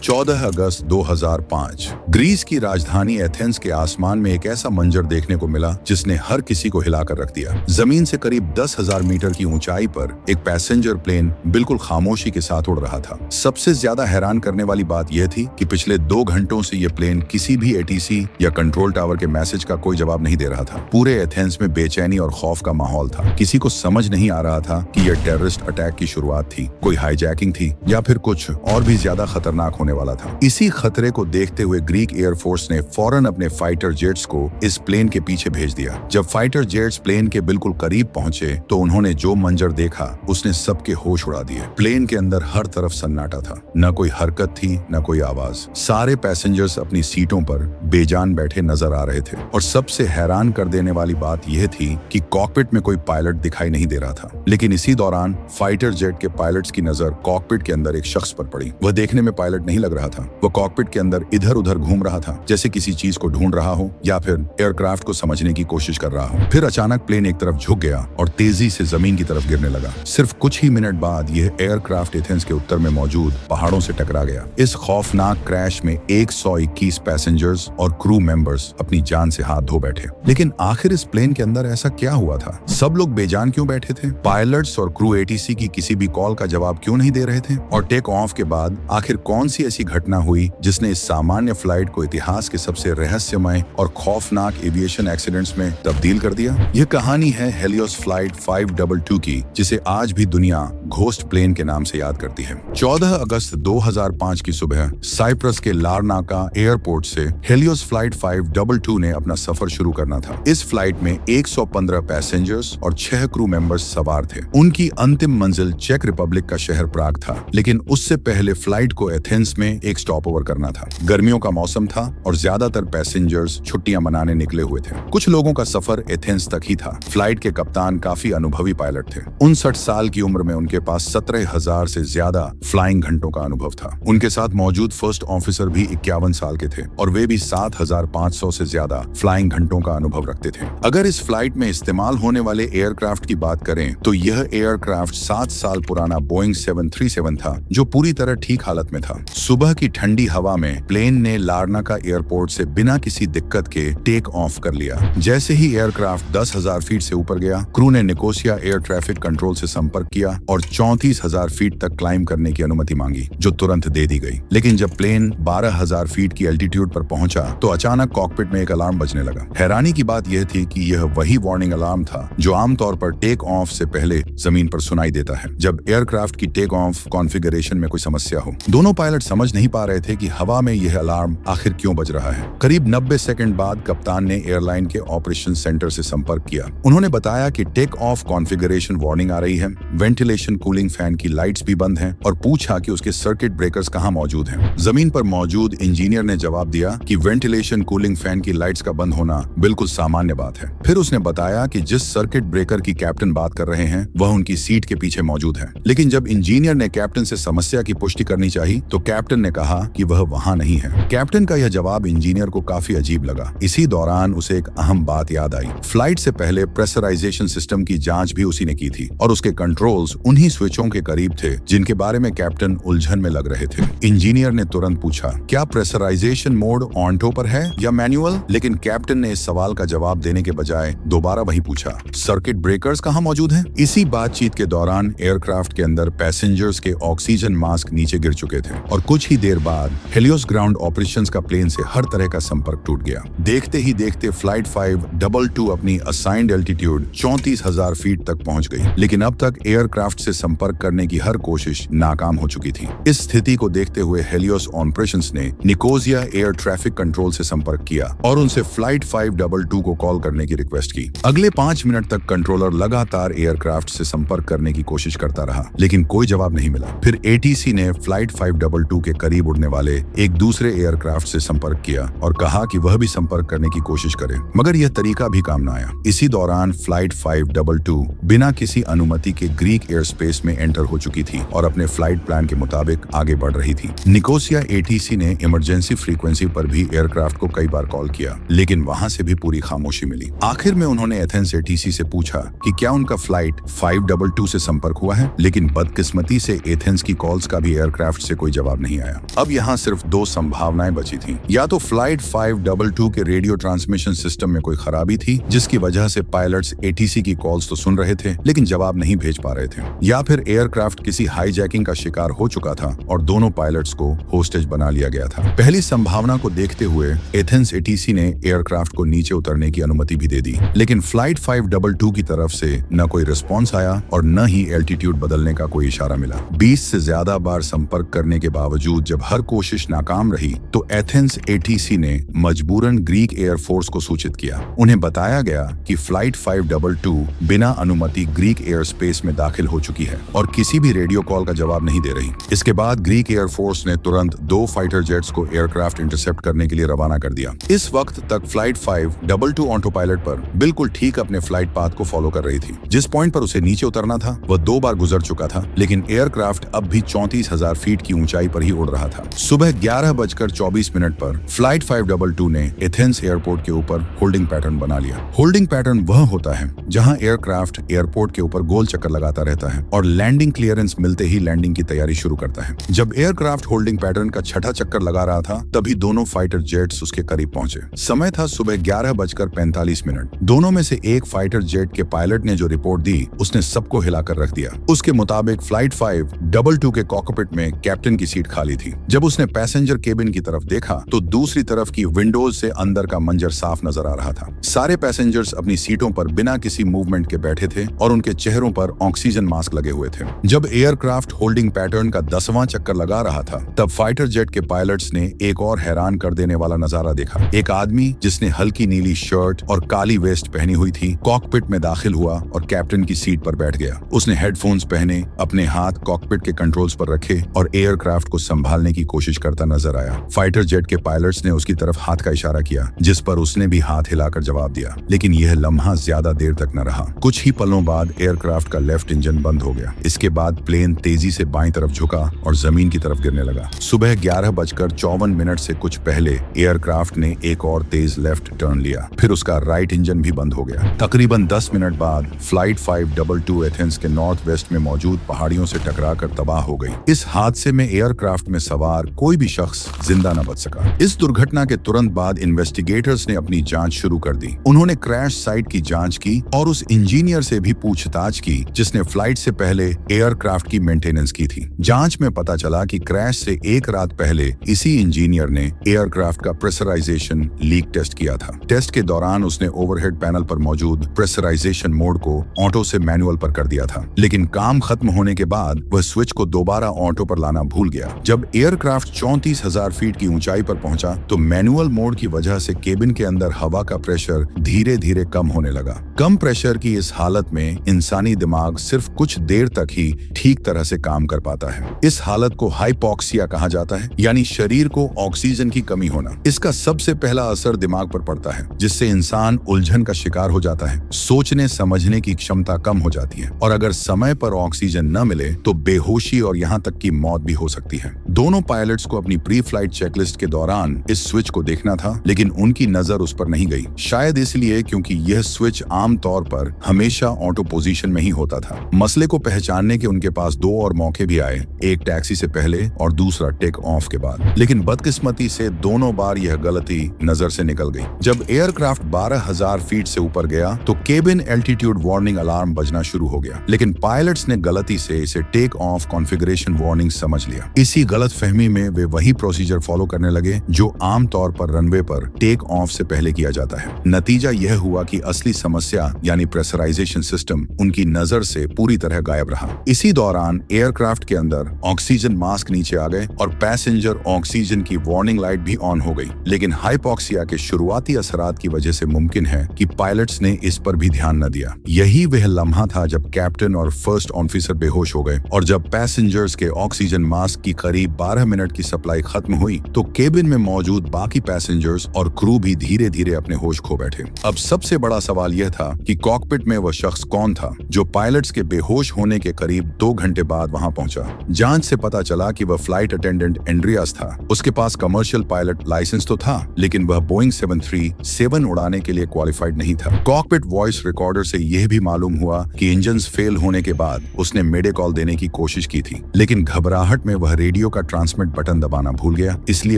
14 अगस्त 2005 Greece की राजधानी Athens के आसमान में एक ऐसा मंजर देखने को मिला जिसने हर किसी को हिलाकर रख दिया। जमीन से करीब 10,000 मीटर की ऊंचाई पर एक पैसेंजर प्लेन बिल्कुल खामोशी के साथ उड़ रहा था। सबसे ज्यादा हैरान करने वाली बात यह थी कि पिछले 2 घंटों से यह प्लेन किसी भी एटीसी या कंट्रोल टावर के मैसेज का कोई जवाब नहीं दे रहा था। पूरे एथेंस में बेचैनी और खौफ का माहौल था। किसी को समझ नहीं आ रहा था कि यह टेररिस्ट अटैक की शुरुआत थी, कोई हाईजैकिंग थी या फिर कुछ और भी ज्यादा खतरनाक होने वाला था। इसी खतरे को देखते हुए ग्रीक एयरफोर्स ने फौरन अपने फाइटर जेट्स को इस प्लेन के पीछे भेज दिया। जब फाइटर जेट्स प्लेन के बिल्कुल करीब पहुंचे तो उन्होंने जो मंजर देखा उसने सबके होश उड़ा दिए। प्लेन के अंदर हर तरफ सन्नाटा था, न कोई हरकत थी न कोई आवाज। सारे पैसेंजर्स अपनी सीटों पर बेजान बैठे नजर आ रहे थे और सबसे हैरान कर देने वाली बात यह थी कि कॉकपिट में कोई पायलट दिखाई नहीं दे रहा था। लेकिन इसी दौरान फाइटर जेट के पायलट्स की नजर कॉकपिट के अंदर एक शख्स पर पड़ी। वह देखने में पायलट नहीं लग रहा था। वह कॉकपिट के अंदर इधर उधर घूम रहा था, जैसे किसी चीज को ढूंढ रहा हो या फिर एयरक्राफ्ट को समझने की कोशिश कर रहा हो। फिर अचानक प्लेन एक तरफ झुक गया और तेजी से जमीन की तरफ गिरने लगा। सिर्फ कुछ ही मिनट बाद यह एयरक्राफ्ट एथेंस के उत्तर में मौजूद पहाड़ों से टकरा गया। इस खौफनाक क्रैश में 121 पैसेंजर्स और क्रू मेंबर्स अपनी जान से हाथ धो बैठे। लेकिन आखिर इस प्लेन के अंदर ऐसा क्या हुआ था? सब लोग बेजान क्यों बैठे थे? पायलट्स और क्रू एटीसी की किसी भी कॉल का जवाब क्यों नहीं दे रहे थे? और टेक ऑफ के बाद आखिर कौन सी ऐसी घटना हुई जिसने इस सामान्य फ्लाइट को इतिहास के सबसे रहस्यमय और खौफनाक एविएशन एक्सीडेंट्स में तब्दील कर दिया? यह कहानी है हेलियोस फ्लाइट 522 की, जिसे आज भी दुनिया घोस्ट प्लेन के नाम से याद करती है। 14 अगस्त 2005 की सुबह साइप्रस के लारनाका एयरपोर्ट से हेलियोस फ्लाइट 522 ने अपना सफर शुरू करना था। इस फ्लाइट में 115 पैसेंजर्स और 6 क्रू मेंबर्स सवार थे। उनकी अंतिम मंजिल चेक रिपब्लिक का शहर प्राग था, लेकिन उससे पहले फ्लाइट को एथेंस में एक स्टॉप ओवर करना था। गर्मियों का मौसम था और ज्यादातर पैसेंजर्स छुट्टियां मनाने निकले हुए थे। कुछ लोगों का सफर एथेंस तक ही था। फ्लाइट के कप्तान काफी अनुभवी पायलट थे। 59 साल की उम्र में उनके पास 17,000 से ज्यादा फ्लाइंग घंटों का अनुभव था। उनके साथ मौजूद फर्स्ट ऑफिसर भी 51 साल के थे और वे भी 7,500 से ज्यादा फ्लाइंग घंटों का अनुभव रखते थे। अगर इस फ्लाइट में इस्तेमाल होने वाले एयरक्राफ्ट की बात करें तो यह एयरक्राफ्ट 7 साल पुराना बोइंग 737 था, जो पूरी तरह ठीक हालत में था। सुबह की ठंडी हवा में प्लेन ने लारनाका एयरपोर्ट से बिना किसी दिक्कत के टेक ऑफ कर लिया। जैसे ही एयरक्राफ्ट 10,000 फीट से ऊपर गया, क्रू ने निकोसिया एयर ट्रैफिक कंट्रोल से संपर्क किया और 34,000 फीट तक क्लाइंब करने की अनुमति मांगी, जो तुरंत दे दी गई। लेकिन जब प्लेन 12,000 फीट की एल्टीट्यूड पर पहुंचा तो अचानक कॉकपिट में एक अलार्म बजने लगा। हैरानी की बात यह थी कि यह वही वार्निंग अलार्म था जो आमतौर पर टेक ऑफ से पहले जमीन पर सुनाई देता है, जब एयरक्राफ्ट की टेक ऑफ कॉन्फ़िगरेशन में कोई समस्या हो। दोनों पायलट समझ नहीं पा रहे थे कि हवा में यह अलार्म आखिर क्यों बज रहा है। करीब 90 सेकंड बाद कप्तान ने एयरलाइन के ऑपरेशन सेंटर से संपर्क किया। उन्होंने बताया कि टेक ऑफ कॉन्फ़िगरेशन वार्निंग आ रही है, वेंटिलेशन कूलिंग फैन की लाइट्स भी बंद हैं और पूछा कि उसके सर्किट ब्रेकर्स कहां मौजूद हैं। जमीन पर मौजूद इंजीनियर ने जवाब दिया कि वेंटिलेशन कूलिंग फैन की लाइट्स का बंद होना बिल्कुल सामान्य बात है। फिर उसने बताया कि जिस सर्किट ब्रेकर की कैप्टन बात कर रहे हैं वह उनकी सीट के पीछे मौजूद है। लेकिन जब इंजीनियर ने कैप्टन से समस्या की पुष्टि करनी चाहिए तो कैप्टन ने कहा कि वह वहां नहीं है। कैप्टन का यह जवाब इंजीनियर को काफी अजीब लगा। इसी दौरान उसे एक अहम बात याद आई। फ्लाइट से पहले प्रेशराइजेशन सिस्टम की जांच भी उसी ने की थी और उसके कंट्रोल्स उन्हीं स्विचों के करीब थे जिनके बारे में कैप्टन उलझन में लग रहे थे। इंजीनियर ने तुरंत पूछा, क्या प्रेशराइजेशन मोड ऑटो पर है या मैनुअल? लेकिन कैप्टन ने इस सवाल का जवाब देने के बजाय दोबारा वही पूछा, सर्किट ब्रेकर्स कहां मौजूद हैं? इसी बातचीत के दौरान एयरक्राफ्ट के अंदर पैसेंजर्स के ऑक्सीजन मास्क नीचे गिर चुके थे और कुछ ही देर बाद हेलियोस ग्राउंड ऑपरेशंस का प्लेन से हर तरह का संपर्क टूट गया। देखते ही देखते फ्लाइट 522 अपनी असाइंड एल्टीट्यूड 34,000 फीट तक पहुंच गई, लेकिन अब तक एयरक्राफ्ट से संपर्क करने की हर कोशिश नाकाम हो चुकी थी। इस स्थिति को देखते हुए हेलियोस ऑपरेशंस ने निकोसिया एयर ट्रैफिक कंट्रोल से संपर्क किया और उनसे फ्लाइट 522 को कॉल करने की रिक्वेस्ट की। अगले 5 मिनट तक कंट्रोलर लगातार एयरक्राफ्ट से संपर्क करने की कोशिश करता रहा, लेकिन कोई जवाब नहीं मिला। फिर एटीसी ने फ्लाइट 522 के करीब उड़ने वाले एक दूसरे एयरक्राफ्ट से संपर्क किया और कहा कि वह भी संपर्क करने की कोशिश करे, मगर यह तरीका भी काम न आया। इसी दौरान फ्लाइट 522 बिना किसी अनुमति के ग्रीक एयर स्पेस में एंटर हो चुकी थी और अपने फ्लाइट प्लान के मुताबिक आगे बढ़ रही थी। निकोसिया एटीसी ने इमरजेंसी फ्रीक्वेंसी पर भी एयरक्राफ्ट को कई बार कॉल किया, लेकिन वहां से भी पूरी खामोशी मिली। आखिर में उन्होंने एथेंस एटीसी से पूछा कि क्या उनका फ्लाइट 522 से संपर्क हुआ है, लेकिन बदकिस्मती से एथेंस की कॉल्स का भी एयरक्राफ्ट से कोई जवाब नहीं नहीं आया। अब यहाँ सिर्फ दो संभावनाएं बची थीं। या तो फ्लाइट 522 के रेडियो ट्रांसमिशन सिस्टम में कोई खराबी थी जिसकी वजह से पायलट्स एटीसी की कॉल्स तो सुन रहे थे लेकिन जवाब नहीं भेज पा रहे थे, या फिर एयरक्राफ्ट किसी हाईजैकिंग का शिकार हो चुका था और दोनों पायलट्स को होस्टेज बना लिया गया था। पहली संभावना को देखते हुए एथेंस एटीसी ने एयरक्राफ्ट को नीचे उतरने की अनुमति भी दे दी, लेकिन फ्लाइट 522 की तरफ से न कोई रिस्पॉन्स आया और न ही एल्टीट्यूड बदलने का कोई इशारा मिला। 20 से ज्यादा बार संपर्क करने के बावजूद जब हर कोशिश नाकाम रही तो एथेंस एटीसी ने मजबूरन ग्रीक एयरफोर्स को सूचित किया। उन्हें बताया गया कि फ्लाइट 522 बिना अनुमति ग्रीक एयर स्पेस में दाखिल हो चुकी है और किसी भी रेडियो कॉल का जवाब नहीं दे रही। इसके बाद ग्रीक एयरफोर्स ने तुरंत 2 फाइटर जेट्स को एयरक्राफ्ट इंटरसेप्ट करने के लिए रवाना कर दिया। इस वक्त तक फ्लाइट 522 ऑटो पायलट पर बिल्कुल ठीक अपने फ्लाइट पाथ को फॉलो कर रही थी। जिस पॉइंट पर उसे नीचे उतरना था वह 2 बार गुजर चुका था, लेकिन एयरक्राफ्ट अब भी 34,000 फीट की ऊंचाई पर ही उड़ रहा था। सुबह 11:24 पर फ्लाइट 522 ने एथेंस एयरपोर्ट के ऊपर होल्डिंग पैटर्न बना लिया। होल्डिंग पैटर्न वह होता है जहां एयरक्राफ्ट एयरपोर्ट के ऊपर गोल चक्कर लगाता रहता है और लैंडिंग क्लियरेंस मिलते ही लैंडिंग की तैयारी शुरू करता है। जब एयरक्राफ्ट होल्डिंग पैटर्न का छठा चक्कर लगा रहा था तभी दोनों फाइटर जेट्स उसके करीब पहुंचे। समय था सुबह 11:45। दोनों में से एक फाइटर जेट के पायलट ने जो रिपोर्ट दी उसने सबको हिलाकर रख दिया। उसके मुताबिक फ्लाइट 522 के कॉकपिट में कैप्टन की सीट खाली थी। जब उसने पैसेंजर केबिन की तरफ देखा तो दूसरी तरफ की विंडोज से अंदर का मंजर साफ नजर आ रहा था। सारे पैसेंजर्स अपनी सीटों पर बिना किसी मूवमेंट के बैठे थे और उनके चेहरों पर ऑक्सीजन मास्क लगे हुए थे। जब एयरक्राफ्ट होल्डिंग पैटर्न का 10वां चक्कर लगा रहा था तब फाइटर जेट के पायलट्स ने एक और हैरान कर देने वाला नजारा देखा। एक आदमी जिसने हल्की नीली शर्ट और काली वेस्ट पहनी हुई थी कॉकपिट में दाखिल हुआ और कैप्टन की सीट पर बैठ गया। उसने हेडफोन्स पहने, अपने हाथ कॉकपिट के कंट्रोल्स पर रखे और एयरक्राफ्ट को संभालने की कोशिश करता नजर आया। फाइटर जेट के पायलट्स ने उसकी तरफ हाथ का इशारा किया जिस पर उसने भी हाथ हिलाकर जवाब दिया, लेकिन यह लम्हा ज्यादा देर तक न रहा। कुछ ही पलों बाद एयरक्राफ्ट का लेफ्ट इंजन बंद हो गया। इसके बाद प्लेन तेजी से बाईं तरफ झुका और जमीन की तरफ गिरने लगा। सुबह 11:54 से कुछ पहले एयरक्राफ्ट ने एक और तेज लेफ्ट टर्न लिया, फिर उसका राइट इंजन भी बंद हो गया। तकरीबन 10 मिनट बाद फ्लाइट 522 एथेंस के नॉर्थ वेस्ट में मौजूद पहाड़ियों से टकराकर तबाह हो गई। इस हादसे में एयरक्राफ्ट में सवार कोई भी शख्स जिंदा न बच सका। इस दुर्घटना के तुरंत बाद इन्वेस्टिगेटर्स ने अपनी जांच शुरू कर दी। उन्होंने क्रैश साइट की जांच की और उस इंजीनियर से भी पूछताछ की जिसने फ्लाइट से पहले एयरक्राफ्ट की मेंटेनेंस की थी। जांच में पता चला कि क्रैश से एक रात पहले इसी इंजीनियर ने एयरक्राफ्ट का प्रेशराइजेशन लीक टेस्ट किया था। टेस्ट के दौरान उसने ओवरहेड पैनल पर मौजूद प्रेशराइजेशन मोड को ऑटो से मैनुअल पर कर दिया था, लेकिन काम खत्म होने के बाद वह स्विच को दोबारा ऑटो पर लाना भूल गया। जब एयरक्राफ्ट 34,000 फीट की ऊंचाई पर पहुंचा तो मैनुअल मोड की वजह से केबिन के अंदर हवा का प्रेशर धीरे धीरे कम होने लगा। कम प्रेशर की इस हालत में इंसानी दिमाग सिर्फ कुछ देर तक ही ठीक तरह से काम कर पाता है। इस हालत को हाइपोक्सिया कहा जाता है, यानी शरीर को ऑक्सीजन की कमी होना। इसका सबसे पहला असर दिमाग पर पड़ता है जिससे इंसान उलझन का शिकार हो जाता है, सोचने समझने की क्षमता कम हो जाती है और अगर समय पर ऑक्सीजन न मिले तो बेहोशी और यहाँ तक की मौत भी हो सकती है। दोनों पायलट्स को अपनी प्री फ्लाइट चेकलिस्ट के दौरान इस स्विच को देखना था, लेकिन उनकी नजर उस पर नहीं गई। शायद इसलिए क्योंकि यह स्विच आम तौर पर हमेशा ऑटो पोजीशन में ही होता था। मसले को पहचानने के उनके पास 2 और मौके भी आए, एक टैक्सी से पहले और दूसरा टेक ऑफ के बाद, लेकिन बदकिस्मती से दोनों बार यह गलती नजर से निकल गई। जब एयरक्राफ्ट 12,000 फीट से ऊपर गया तो केबिन एल्टीट्यूड वार्निंग अलार्म बजना शुरू हो गया, लेकिन पायलट्स ने गलती से इसे टेक ऑफ कॉन्फ़िगरेशन वार्निंग समझ लिया। इसी गलतफहमी में वे वही प्रोसीजर फॉलो करने लगे जो आम तौर पर रनवे पर टेक ऑफ से पहले किया जाता है। नतीजा यह हुआ कि असली समस्या यानी प्रेशराइजेशन सिस्टम उनकी नजर से पूरी तरह गायब रहा। इसी दौरान एयरक्राफ्ट के अंदर ऑक्सीजन मास्क नीचे आ गए और पैसेंजर ऑक्सीजन की वार्निंग लाइट भी ऑन हो गई, लेकिन हाइपोक्सिया के शुरुआती असरात की वजह से मुमकिन है कि पायलट्स ने इस पर भी ध्यान न दिया। यही वह लम्हा था जब कैप्टन और फर्स्ट ऑफिसर बेहोश हो गए और जब पैसेंजर्स के ऑक्सीजन मास्क की करीब 12 मिनट की सप्लाई खत्म हुई तो केबिन में मौजूद बाकी पैसेंजर्स और क्रू भी धीरे धीरे अपने होश खो बैठे। अब सबसे बड़ा सवाल यह था कि कॉकपिट में वह शख्स कौन था जो पायलट्स के बेहोश होने के करीब 2 घंटे बाद वहां पहुंचा। जांच से पता चला कि वह फ्लाइट अटेंडेंट एंड्रियास था। उसके पास कमर्शियल पायलट लाइसेंस तो था, लेकिन वह बोइंग 737 उड़ाने के लिए क्वालिफाइड नहीं था। कॉकपिट वॉइस रिकॉर्डर से यह भी मालूम हुआ कि इंजन्स फेल होने के बाद उसने मेडे कॉल देने की कोशिश की थी, लेकिन घबराहट में वह रेडियो रेडियो का ट्रांसमिट बटन दबाना भूल गया, इसलिए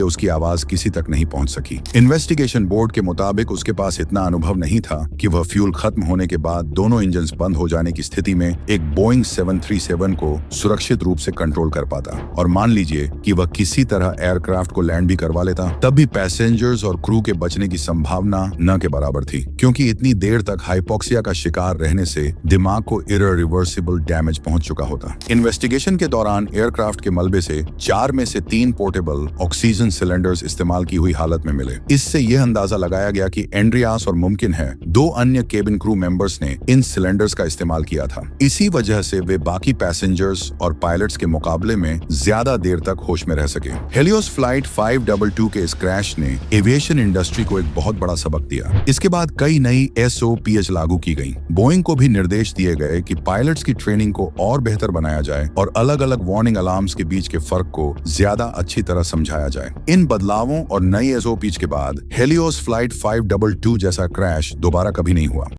उसकी आवाज किसी तक नहीं पहुंच सकी। इन्वेस्टिगेशन बोर्ड के मुताबिक उसके पास इतना अनुभव नहीं था कि वह फ्यूल खत्म होने के बाद दोनों इंजन बंद हो जाने की स्थिति में एक बोइंग 737 को सुरक्षित रूप से कंट्रोल कर पाता। और मान लीजिए कि वह किसी तरह एयरक्राफ्ट को लैंड भी करवा लेता, तब भी पैसेंजर्स और क्रू के बचने की संभावना न के बराबर थी, क्योंकि इतनी देर तक हाइपोक्सिया का शिकार रहने से दिमाग को इररिवर्सिबल डैमेज पहुंच चुका होता। इन्वेस्टिगेशन के दौरान एयरक्राफ्ट के मलबे से 4 में से 3 पोर्टेबल ऑक्सीजन सिलेंडर्स इस्तेमाल की हुई हालत में मिले। इससे यह अंदाजा लगाया गया कि एंड्रियास और मुमकिन है 2 अन्य केबिन क्रू मेंबर्स ने इन सिलेंडर्स का इस्तेमाल किया था। इसी वजह से वे बाकी पैसेंजर्स और पायलट्स के मुकाबले में ज्यादा देर तक होश में रह सके। हेलियोस फ्लाइट 522 के इस क्रैश ने एविएशन इंडस्ट्री को एक बहुत बड़ा सबक दिया। इसके बाद कई नई SOPs लागू की गई। बोइंग को भी निर्देश दिए गए कि पायलट्स की ट्रेनिंग को और बेहतर बनाया जाए और अलग-अलग वार्निंग अलार्म्स के बीच के फर्क को ज्यादा अच्छी तरह समझाया जाए। इन बदलावों और नई SOPs के बाद हेलियोस फ्लाइट 522 जैसा क्रैश दोबारा कभी नहीं हुआ।